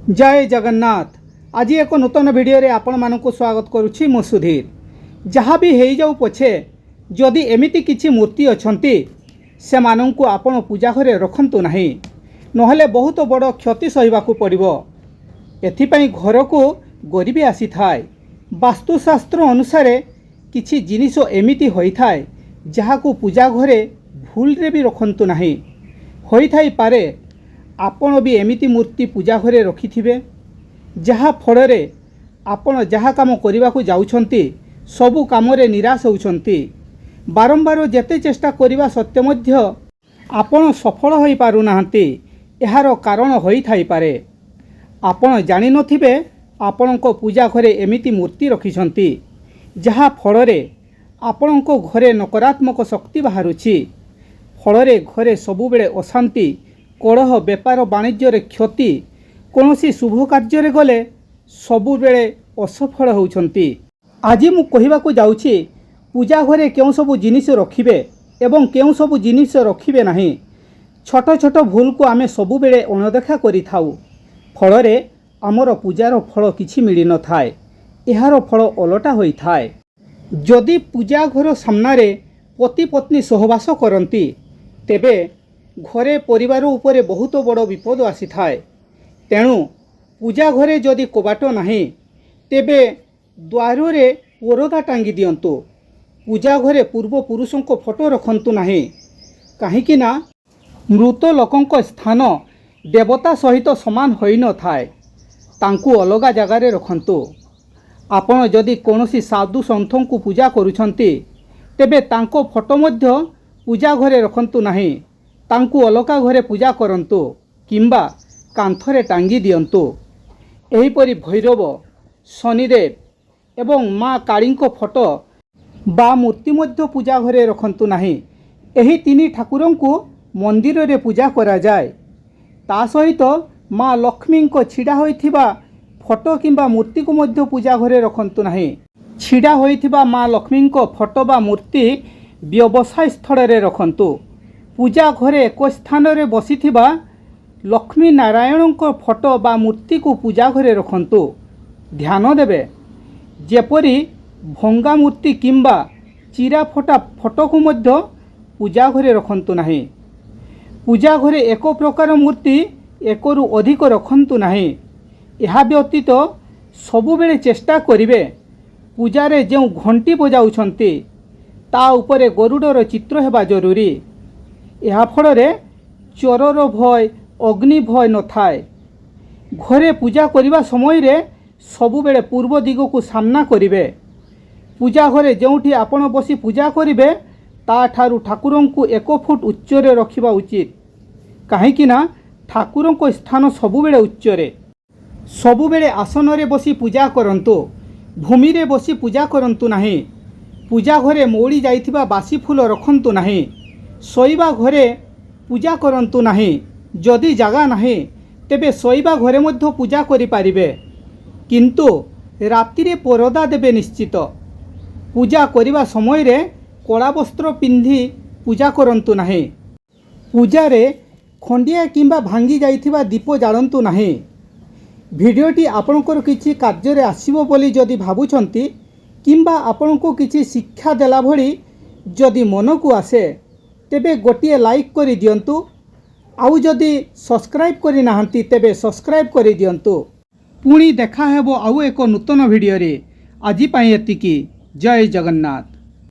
जय जगन्नाथ। आज एक नूतन वीडियो रे आपण मानकु स्वागत करुछि मो सुधीर। जहाँ भी हो जाऊ पछे जदि एमिति किछि मूर्ति अछंती से मानकु आपण पूजा घरे रखंतु नाही, नहले बहुत बड़ क्षति सहिबाकु पड़िबो। एथिपई घर को गरीबी आसी थाए। वास्तुशास्त्र अनुसार किछि जिनिस एमिति होई थाए जहाकु पूजा घरे भूल रे भी रखंतु नाही। होई थाई पारे आपण भी एमिति मूर्ति पूजा घरे रखिथिबे जहा फଳରେ आपण जहा काम करिबाकु जाउछंती सबु कामरे निराश होउछंती। बारंबार जेते चेष्टा करिबा सत्य मध्य आपण सफल होई पारु नाहंती। एहार कारण होई थाई पारे आपण जानि नथिबे आपणको पूजा घरे एमिति मूर्ति रखिछंती जहा फଳରେ आपणको घरे नकारात्मक शक्ति बाहरुछि। फଳରେ घरे सबु बेले अशांति, कलह, बेपार वाणिज्य क्षति, कौनसी शुभ कार्य गले सबु बेले असफल होउछंती। आज मु कहिबाकु जाउछि पूजा घरे केउ सबु जिनिस रखिबे एवं केउ सबु जिनिस रखिबे नाही। छोट छोट भूल को आमे सबु बेले अनदेखा करि थाउ। फଳରେ आमर पूजार फल किछि मिली न थाए, एहार फल ओलटा होई थाए। जदि पूजा घर सामनारे पति पत्नी सहवास करंती तेबे घरे परिवार उपरे बहुत बड़ विपद आसी थाए। तेणु पूजा घरे जदि कबाट नाही तेबे द्वार रे परदा टांगी दियंतु। पूजा घरे पूर्व पुरुषों को फोटो रखंतु नाही, काहेकि ना मृत लोकंक स्थान देवता सहित समान होई न थाए। तांकु अलगा जगारे रखंतु। आपण जदि कोनोसी साधु संतों को पूजा करूछंती तेबे तांको फोटो मध्य पूजा घरे रखंतु नाही। तांकु अलगा घरे पूजा करंतु किंबा कांथरे टांगी दियंतु। एहीपरि भैरव, शनिदेव एवं माँ कालीको फोटो बा मूर्ति मध्य पूजा घरे रखंतु नाही। एही तीनी ठाकुरों को मंदिर रे पूजा करा जाए। ता सहित माँ लक्ष्मी को छिड़ा होइथिबा फोटो किंबा मूर्ति को मध्य पूजा घरे रखंतु नाही। छिड़ा होइथिबा माँ लक्ष्मी को फोटो बा मूर्ति व्यवसाय स्थल रे रखंतु। पूजा घरे एक स्थान रे बसिथिबा लक्ष्मी नारायण को फोटो बा मूर्ति को पूजा घरे रखंतु। ध्यान देबे जेपरि भंगा मूर्ति किंबा चिरा फटा फोटो को मध्य पूजा घरे रखंतु नाही। पूजा घरे एक प्रकार मूर्ति एकरु अधिक रखंतु नाही। एहा व्यतीत सबु बेले चेष्टा करिवे पूजा रे जो घंटी बजाउछंती ता उपरे गरुडर चित्र हेबा जरूरी। एहा फଳରେ चोरर भय, अग्नि भय न थाए। घरे पूजा करिबा समय रे सबु बेले पूर्व दिग को सामना करिवे। पूजा घरे जोंठी आपण बसी पूजा करिवे ता ठारू ठाकुरों को 1 फुट उच्च रे रखिबा उचित, काहेकि ना ठाकुरों को स्थान सबु बेले उच्च रे। सबु बेले आसन रे बसी पूजा करंतु, भूमि रे बसी पूजा करंतु नाही। पूजा घरे मौली जाइथिबा बासी फूल रखंतु नाही। सोइबा घरे पूजा करंतु नाही। जदि जागा नाही तेबे सोइबा घरे मध्य पूजा करि पारिबे, किंतु राति रे परदा देबे निश्चित। पूजा करिबा समय रे कला वस्त्र पिंधि पूजा करंतु नाही। पूजा रे खंडिया किंबा भांगी जाइथिबा दीप जालंतु नाही। भिडियोटी आपणकर किछि कार्य रे आसीबो बोली जदि भाबुछंती किंबा आपणको किछि शिक्षा देला भली जदि मन को आसे तेबे गोटिए लाइक करि दियंतु। आउ जदि सब्सक्राइब करि नाहंती तेबे सब्सक्राइब करि दियंतु। पुणी देखा हेबो आउ एक नूतन भिडियो रे। आजि पई एतिकी। जय जगन्नाथ।